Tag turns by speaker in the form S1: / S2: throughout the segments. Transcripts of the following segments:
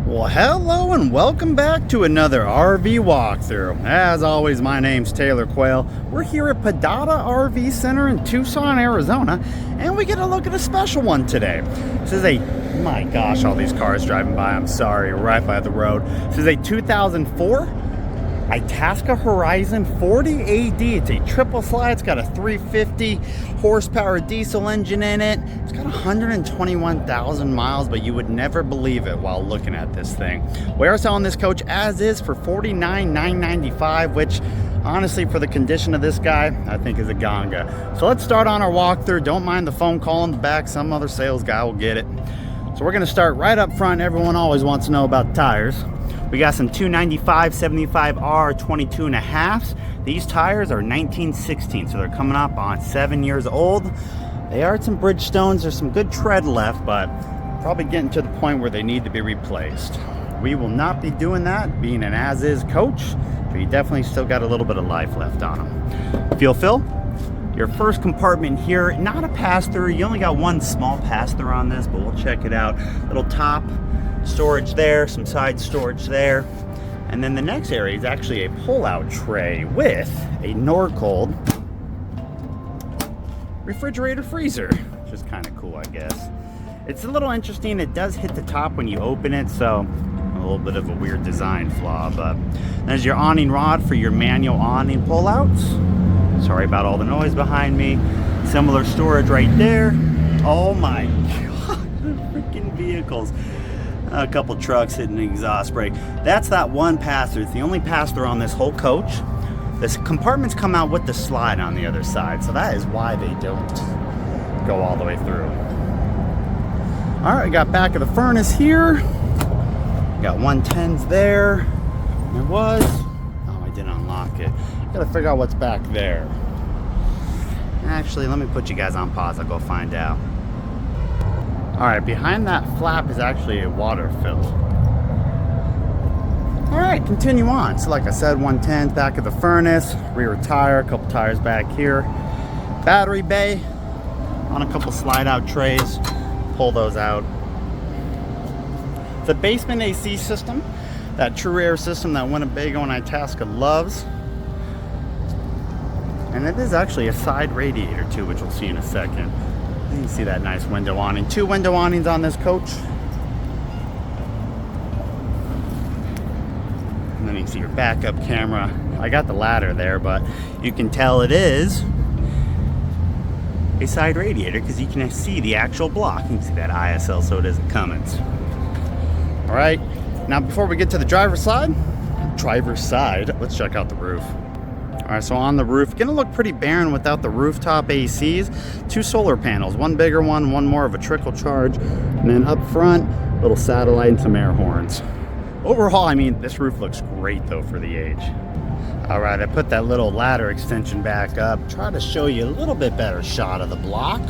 S1: Well, hello and welcome back to another RV walkthrough. As always, my name's Taylor Quayle. We're here at Padada RV Center in Tucson, Arizona, and we get a look at a special one today. This is a, my gosh, all these cars driving by, I'm sorry, right by the road. This is a 2004 Itasca Horizon 40 AD. It's a triple slide. It's got a 350 horsepower diesel engine in it. It's got 121,000 miles, but you would never believe it while looking at this thing. We are selling this coach as is for $49,995, which honestly, for the condition of this guy, I think is a ganga. So let's start on our walkthrough. Don't mind the phone call in the back. Some other sales guy will get it. So we're gonna start right up front. Everyone always wants to know about tires. We got some 295 75R 22.5s. These tires are 1916, so they're coming up on 7 years old. They are some Bridgestones. There's some good tread left, but probably getting to the point where they need to be replaced. We will not be doing that, being an as-is coach, but you definitely still got a little bit of life left on them. Fuel fill. Your first compartment here, not a pass-through. You only got one small pass-through on this, but we'll check it out. Little top storage there, some side storage there. And then the next area is actually a pull-out tray with a Norcold refrigerator freezer, which is kind of cool, I guess. It's a little interesting. It does hit the top when you open it, so a little bit of a weird design flaw, but there's your awning rod for your manual awning pull-outs. Sorry about all the noise behind me. Similar storage right there. Oh my god, freaking vehicles. A couple trucks hitting the exhaust brake. That's that one pass-through. It's the only pass-through on this whole coach. This compartments come out with the slide on the other side, so that is why they don't go all the way through. All right, we got back of the furnace here. Got 110s there. There was. Oh, I didn't unlock it. Gotta figure out what's back there. Actually, let me put you guys on pause. I'll go find out. All right, behind that flap is actually a water fill. All right, continue on. So like I said, 110, back of the furnace, rear tire, a couple tires back here. Battery bay on a couple slide out trays. Pull those out. The basement AC system, that true air system that Winnebago and Itasca loves. And it is actually a side radiator too, which we'll see in a second. You can see that nice window awning. 2 window awnings on this coach. And then you can see your backup camera. I got the ladder there, but you can tell it is a side radiator because you can see the actual block. You can see that ISL, so it is a Cummins. All right, now before we get to the driver's side, let's check out the roof. All right, so on the roof, gonna look pretty barren without the rooftop ACs. 2 solar panels, one bigger one more of a trickle charge. And then up front, little satellite and some air horns. Overall, I mean, this roof looks great though for the age. All right, I put that little ladder extension back up. Try to show you a little bit better shot of the block.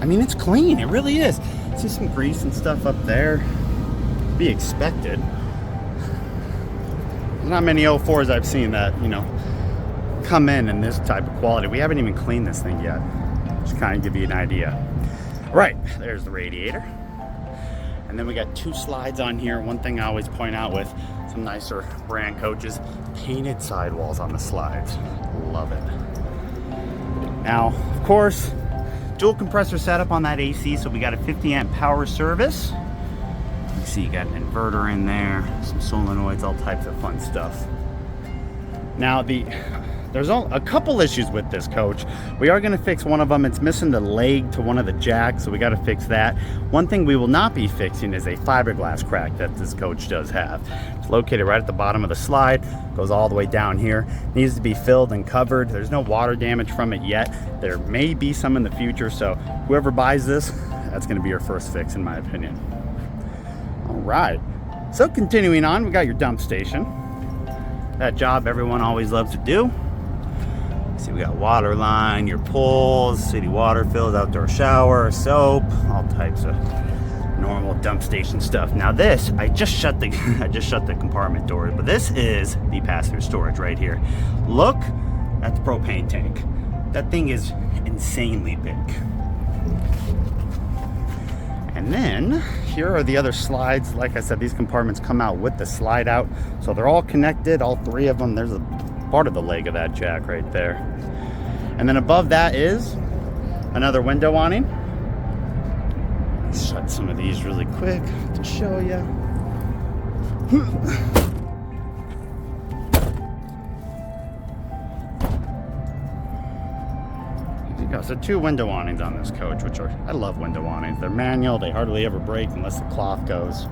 S1: I mean, it's clean, it really is. See some grease and stuff up there. Be expected. Not many 04s I've seen that, you know, come in this type of quality. We haven't even cleaned this thing yet. Just kind of give you an idea. Right, there's the radiator. And then we got 2 slides on here. One thing I always point out with some nicer brand coaches, painted sidewalls on the slides. Love it. Now, of course, dual compressor setup on that AC, so we got a 50 amp power service. You see you got an inverter in there, some solenoids, all types of fun stuff. Now there's a couple issues with this coach. We are going to fix one of them. It's missing the leg to one of the jacks, so we got to fix that. One thing we will not be fixing is a fiberglass crack that this coach does have. It's located right at the bottom of the slide, goes all the way down here. Needs to be filled and covered. There's no water damage from it yet. There may be some in the future, so whoever buys this, that's going to be your first fix in my opinion. All right, so continuing on, we got your dump station. That job everyone always loves to do. See, we got water line, your pools, city water fills, outdoor shower, soap, all types of normal dump station stuff. Now this, I just shut the compartment door, but this is the pass-through storage right here. Look at the propane tank. That thing is insanely big. And then here are the other slides. Like I said, these compartments come out with the slide out. So they're all connected, all three of them. There's a part of the leg of that jack right there. And then above that is another window awning. Shut some of these really quick to show you. So 2 window awnings on this coach, which are, I love window awnings. They're manual, they hardly ever break unless the cloth goes.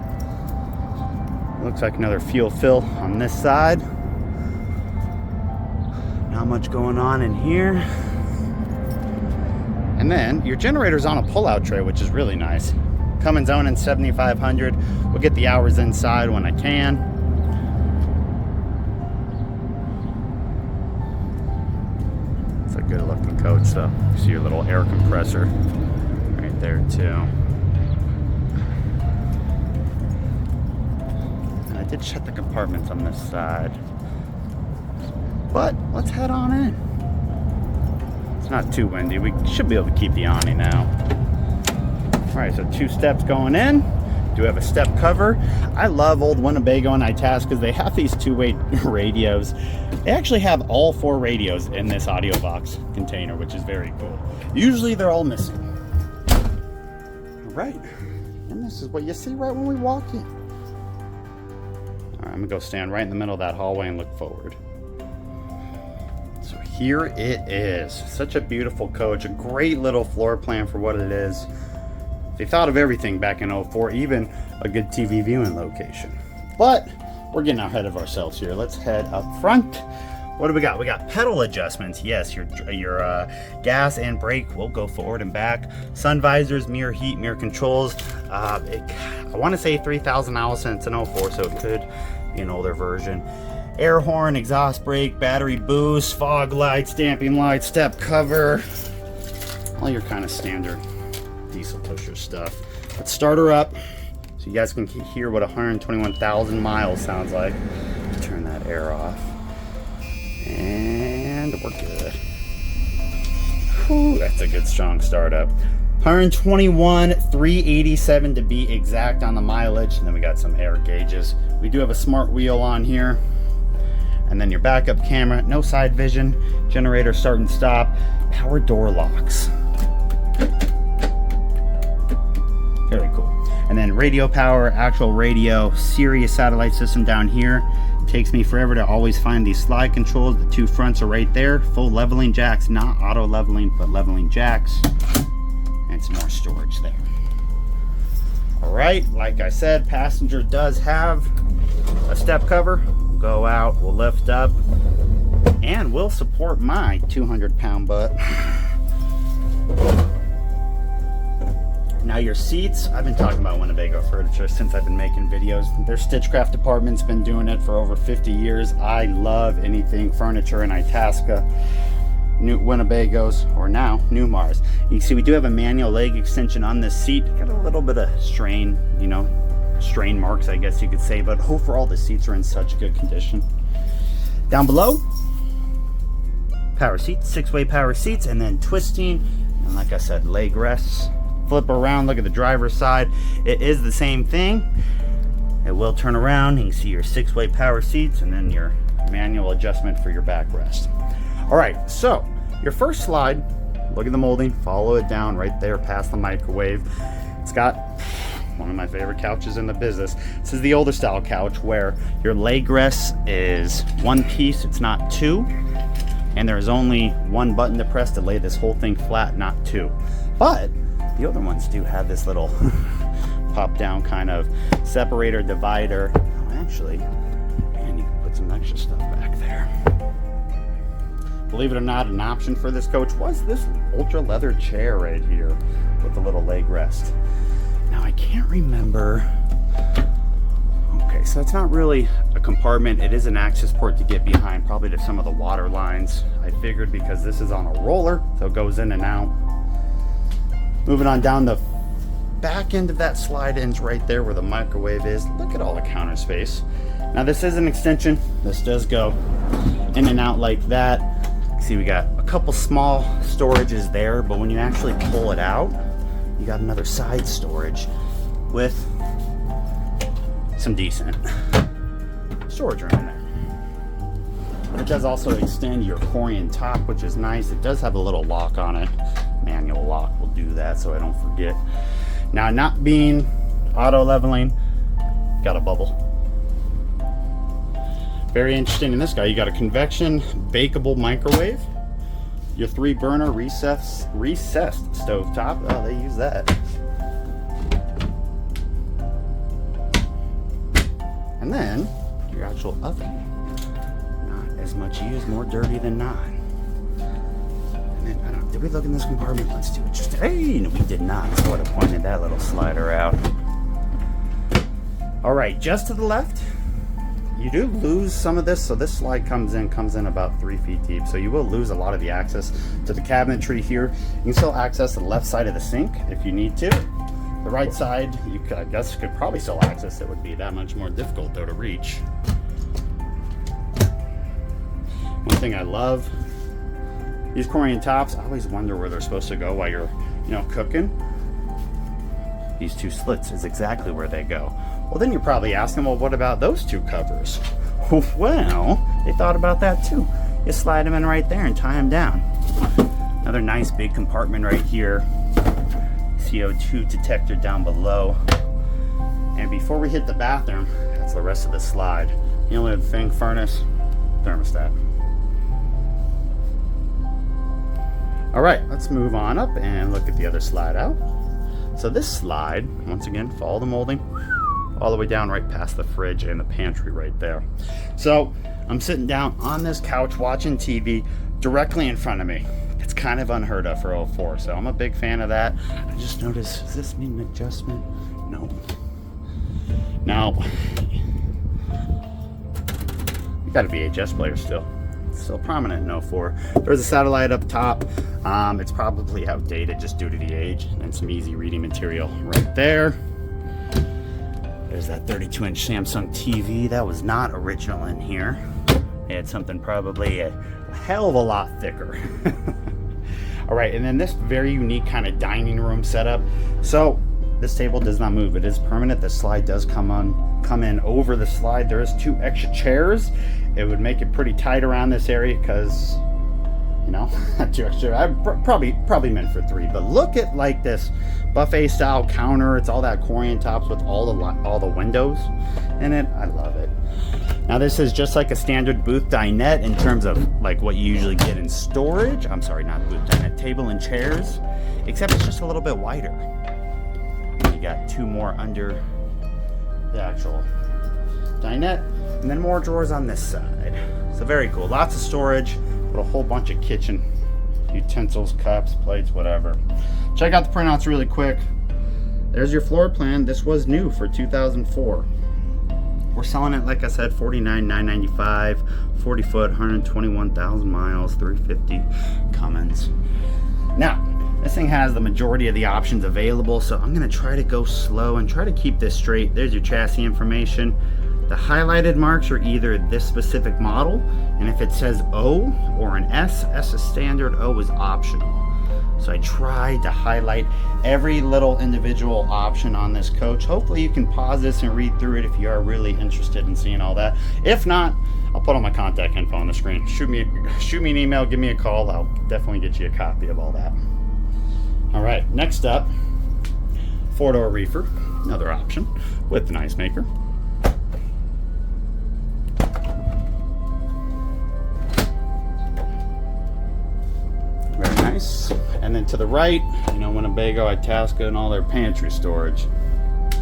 S1: Looks like another fuel fill on this side. Not much going on in here. And then your generator's on a pull-out tray, which is really nice. Cummins Onan 7500. We'll get the hours inside when I can. Good looking coach though. You see your little air compressor right there too. And I did shut the compartments on this side, but let's head on in. It's not too windy. We should be able to keep the awning now. All right, so 2 steps going in. Do have a step cover. I love old Winnebago and Itascas. They have these 2-way radios. They actually have all 4 radios in this audio box container, which is very cool. Usually they're all missing. All right, and this is what you see right when we walk in. All right, I'm gonna go stand right in the middle of that hallway and look forward. So here it is. Such a beautiful coach, a great little floor plan for what it is. They thought of everything back in '04, even a good TV viewing location. But we're getting ahead of ourselves here. Let's head up front. What do we got? We got pedal adjustments. Yes, your gas and brake will go forward and back. Sun visors, mirror heat, mirror controls. I want to say 3,000 miles since an '04, so it could be an older version. Air horn, exhaust brake, battery boost, fog lights, damping lights, step cover. All your kind of standard diesel pusher stuff. Let's start her up so you guys can hear what 121,000 miles sounds like. Turn that air off and we're good. Whew, that's a good strong startup. 121,387 to be exact on the mileage. And then we got some air gauges. We do have a smart wheel on here, and then your backup camera, no side vision, generator start and stop, power door locks. Very cool. And then radio power, actual radio, Sirius satellite system down here. Takes me forever to always find these slide controls. The 2 fronts are right there. Full leveling jacks, not auto leveling, but leveling jacks. And some more storage there. All right, like I said, passenger does have a step cover. We'll go out, we'll lift up, and we'll support my 200-pound butt. Now your seats, I've been talking about Winnebago furniture since I've been making videos. Their Stitchcraft department's been doing it for over 50 years. I love anything furniture in Itasca, new Winnebagos, or now Newmars. You can see we do have a manual leg extension on this seat. Got a little bit of strain, strain marks I guess you could say, but overall the seats are in such good condition. Down below, power seats, 6-way power seats, and then twisting, and like I said, leg rests. Flip around, look at the driver's side. It is the same thing. It will turn around. You can see your 6-way power seats and then your manual adjustment for your backrest. All right, so your first slide, look at the molding, follow it down right there past the microwave. It's got one of my favorite couches in the business. This is the older style couch where your leg rest is 1 piece, it's not 2. And there's only 1 button to press to lay this whole thing flat, not 2. But the other ones do have this little pop down kind of separator, divider. Oh, actually, and you can put some extra stuff back there. Believe it or not, an option for this coach was this ultra leather chair right here with the little leg rest. Now I can't remember. Okay, so it's not really a compartment. It is an access port to get behind, probably to some of the water lines. I figured because this is on a roller, so it goes in and out. Moving on down, the back end of that slide ends right there where the microwave is. Look at all the counter space. Now this is an extension. This does go in and out like that. See, we got a couple small storages there, but when you actually pull it out, you got another side storage with some decent storage room in there. It does also extend your Corian top, which is nice. It does have a little lock on it. Manual lock will do that so I don't forget. Now, not being auto leveling, got a bubble. Very interesting in this guy. You got a convection bakeable microwave. Your 3-burner recessed stove top. Oh, they use that. And then your actual oven. Not as much used, more dirty than not. And then, I don't know, did we look in this compartment? Let's do it just, hey, no, we did not. So I would have pointed that little slider out. All right, just to the left, you do lose some of this. So this slide comes in about 3 feet deep. So you will lose a lot of the access to the cabinetry here. You can still access the left side of the sink if you need to. The right side, you could, I guess, could probably still access. It would be that much more difficult though to reach. One thing I love, these Corian tops, I always wonder where they're supposed to go while you're, cooking. These 2 slits is exactly where they go. Well, then you're probably asking, well, what about those 2 covers? Well, they thought about that too. You slide them in right there and tie them down. Another nice big compartment right here. CO2 detector down below. And before we hit the bathroom, that's the rest of the slide. The only thing, furnace, thermostat. All right, let's move on up and look at the other slide out. So this slide, once again, follow the molding all the way down right past the fridge and the pantry right there. So I'm sitting down on this couch watching TV directly in front of me. It's kind of unheard of for 04, so I'm a big fan of that. I just noticed, does this need an adjustment? No. Now, you got a VHS player still. It's still prominent in 04. There's a satellite up top. It's probably outdated just due to the age, and some easy reading material right there. There's that 32-inch Samsung TV. That was not original in here. They had something probably a hell of a lot thicker. All right, and then this very unique kind of dining room setup. So this table does not move. It is permanent. The slide does come in over the slide. There is 2 extra chairs. It would make it pretty tight around this area because, 2 extra. I probably meant for 3. But look at like this buffet style counter. It's all that Corian tops with all the windows in it. I love it. Now this is just like a standard booth dinette in terms of like what you usually get in storage. I'm sorry, not booth dinette, table and chairs, except it's just a little bit wider. You got 2 more under the actual dinette, and then more drawers on this side. So very cool, lots of storage, with a whole bunch of kitchen utensils, cups, plates, whatever. Check out the printouts really quick. There's your floor plan. This was new for 2004. We're selling it, like I said, $49,995, 40 foot, 121,000 miles, 350 Cummins. Now, this thing has the majority of the options available, so I'm gonna try to go slow and try to keep this straight. There's your chassis information. The highlighted marks are either this specific model, and if it says O or an S, S is standard, O is optional. So I tried to highlight every little individual option on this coach. Hopefully you can pause this and read through it if you are really interested in seeing all that. If not, I'll put all my contact info on the screen. Shoot me an email, give me a call. I'll definitely get you a copy of all that. All right, next up, 4-door reefer, another option with the nice maker. Very nice. And then to the right, Winnebago, Itasca, and all their pantry storage.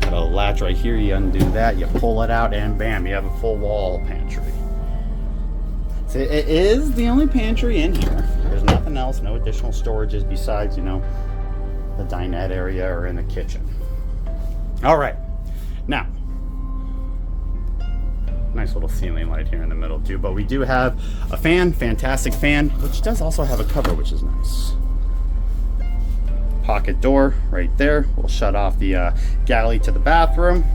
S1: Got a latch right here, you undo that, you pull it out, and bam, you have a full wall pantry. So it is the only pantry in here. There's nothing else, no additional storages besides, the dinette area or in the kitchen. All right, now, nice little ceiling light here in the middle too, but we do have a fan, fantastic fan, which does also have a cover, which is nice. Pocket door right there will shut off the galley to the bathroom.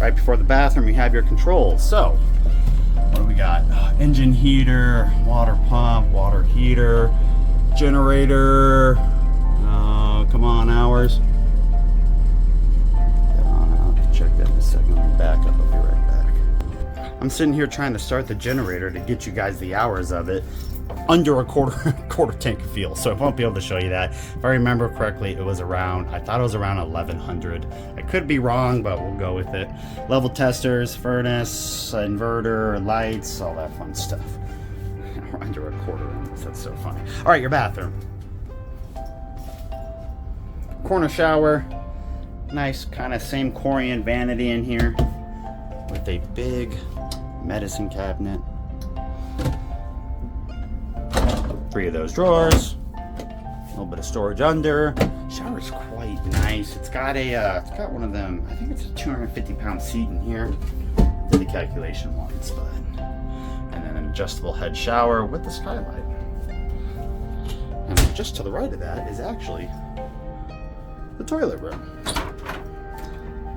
S1: Right before the bathroom, you have your controls. So, what do we got? Engine heater, water pump, water heater, generator, come on, hours, second, let me back up, I'll be right back. I'm sitting here trying to start the generator to get you guys the hours of it under a quarter tank of fuel, so I won't be able to show you that. If I remember correctly, it was around, I thought it was around 1100. I could be wrong, but we'll go with it. Level testers, furnace, inverter, lights, all that fun stuff. We're under a quarter in this, that's so funny. All right, your bathroom. Corner shower, nice kind of same Corian vanity in here with a big medicine cabinet. 3 of those drawers, a little bit of storage under. Shower's quite nice. It's got one of them, I think it's a 250-pound seat in here. Did the calculation once, but. And then an adjustable head shower with the skylight. And just to the right of that is actually the toilet room.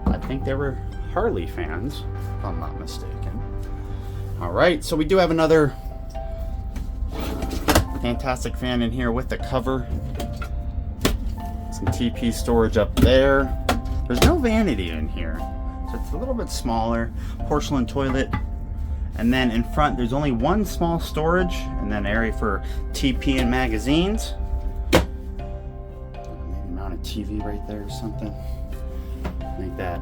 S1: I think they were Harley fans, if I'm not mistaken. All right, so we do have another fantastic fan in here with the cover. Some TP storage up there. There's no vanity in here, so it's a little bit smaller. Porcelain toilet. And then in front, there's only one small storage, and then area for TP and magazines. Maybe mount a TV right there or something. Make that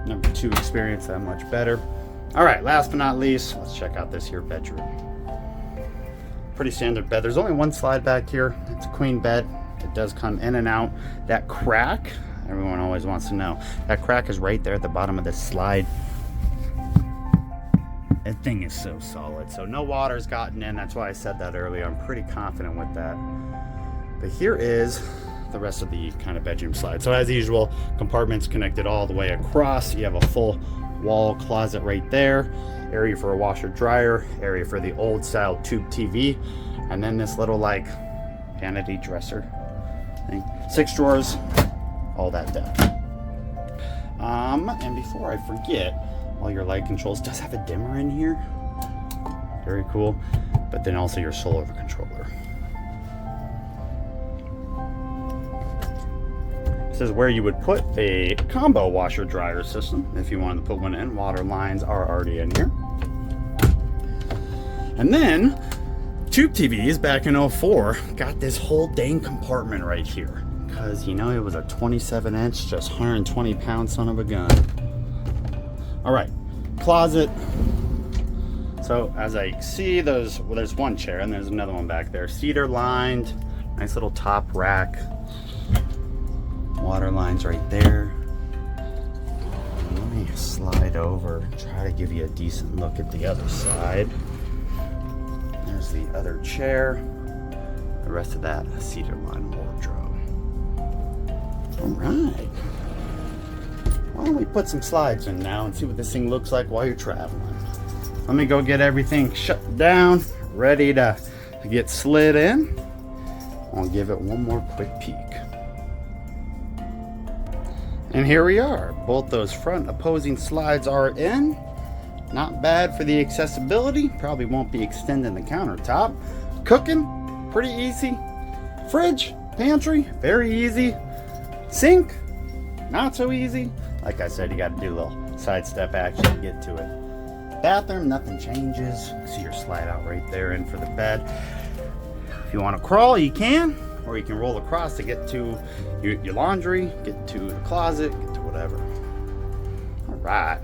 S1: number 2 experience that much better. All right, last but not least, let's check out this here bedroom. Pretty standard bed. There's only one slide back here. It's a queen bed. It does come in and out. That crack, everyone always wants to know. That crack is right there at the bottom of this slide. That thing is so solid. So no water's gotten in. That's why I said that earlier. I'm pretty confident with that. But here is the rest of the kind of bedroom slide. So as usual, compartments connected all the way across. You have a full wall closet right there. Area for a washer dryer, area for the old style tube TV, and then this little like vanity dresser thing. 6 drawers, all that depth. And before I forget, all your light controls does have a dimmer in here. Very cool. But then also your solar controller. This is where you would put a combo washer dryer system if you wanted to put one in. Water lines are already in here. And then Tube TVs back in 04 got this whole dang compartment right here, because you know it was a 27-inch, just 120-pound son of a gun. All right, closet. So as I see, there's one chair and there's another one back there. Cedar lined, nice little top rack. Water lines right there. Let me slide over, try to give you a decent look at the other side. There's the other chair. The rest of that, a cedar lined wardrobe. All right. Why don't we put some slides in now and see what this thing looks like while you're traveling. Let me go get everything shut down, ready to get slid in. I'll give it one more quick peek. And here we are. Both those front opposing slides are in. Not bad for the accessibility. Probably won't be extending the countertop. Cooking, pretty easy. Fridge, pantry, very easy. Sink, not so easy. Like I said, you got to do a little sidestep action to get to it. Bathroom, nothing changes. See your slide out right there in for the bed. If you want to crawl, you can. Or you can roll across to get to your laundry, get to the closet, get to whatever. All right,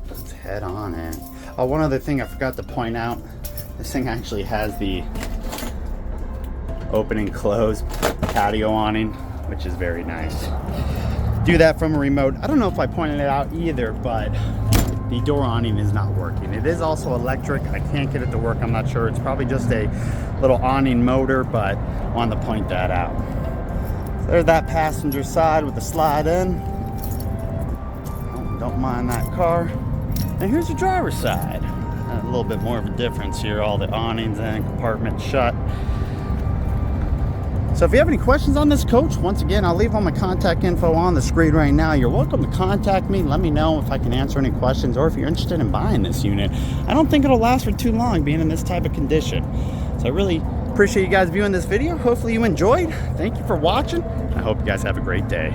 S1: let's head on in. Oh, one other thing I forgot to point out, this thing actually has the open and close patio awning, which is very nice. Do that from a remote. I don't know if I pointed it out either, but the door awning is not working. It is also electric. I can't get it to work. I'm not sure. It's probably just a little awning motor, but I wanted to point that out. So there's that passenger side with the slide in. Oh, don't mind that car. And here's your driver's side. A little bit more of a difference here. All the awnings and compartments shut. So if you have any questions on this coach, once again, I'll leave all my contact info on the screen right now. You're welcome to contact me. Let me know if I can answer any questions or if you're interested in buying this unit. I don't think it'll last for too long being in this type of condition. So I really appreciate you guys viewing this video. Hopefully you enjoyed. Thank you for watching. I hope you guys have a great day.